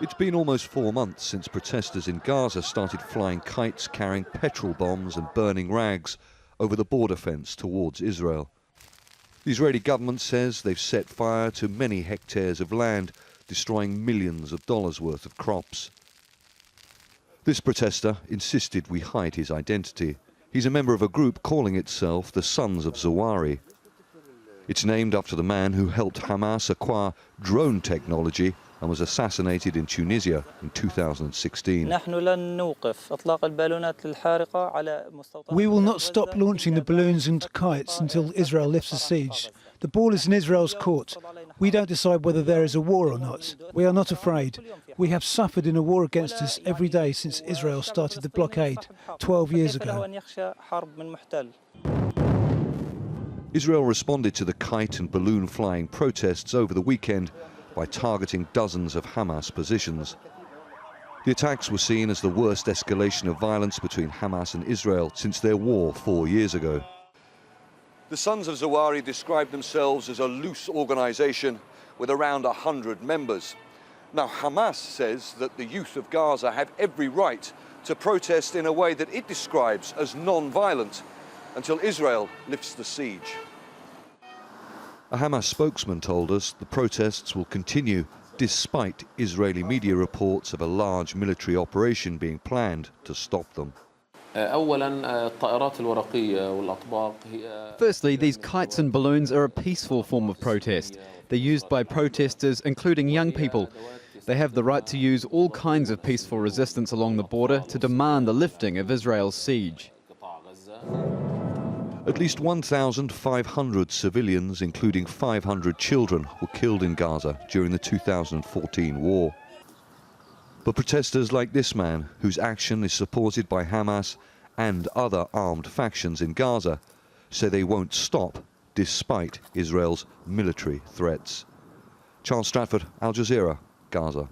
It's been almost 4 months since protesters in Gaza started flying kites carrying petrol bombs and burning rags over the border fence towards Israel. The Israeli government says they've set fire to many hectares of land, destroying millions of dollars worth of crops. This protester insisted we hide his identity. He's a member of a group calling itself the Sons of Zawahiri. It's named after the man who helped Hamas acquire drone technology and was assassinated in Tunisia in 2016. We will not stop launching the balloons and kites until Israel lifts the siege. The ball is in Israel's court. We don't decide whether there is a war or not. We are not afraid. We have suffered in a war against us every day since Israel started the blockade 12 years ago. Israel responded to the kite and balloon flying protests over the weekend by targeting dozens of Hamas positions. The attacks were seen as the worst escalation of violence between Hamas and Israel since their war 4 years ago. The Sons of Zawahiri describe themselves as a loose organisation with around 100 members. Now, Hamas says that the youth of Gaza have every right to protest in a way that it describes as non-violent until Israel lifts the siege. A Hamas spokesman told us the protests will continue despite Israeli media reports of a large military operation being planned to stop them. Firstly, these kites and balloons are a peaceful form of protest. They're used by protesters, including young people. They have the right to use all kinds of peaceful resistance along the border to demand the lifting of Israel's siege. At least 1,500 civilians, including 500 children, were killed in Gaza during the 2014 war. But protesters like this man, whose action is supported by Hamas and other armed factions in Gaza, say they won't stop despite Israel's military threats. Stratford, Al Jazeera, Gaza.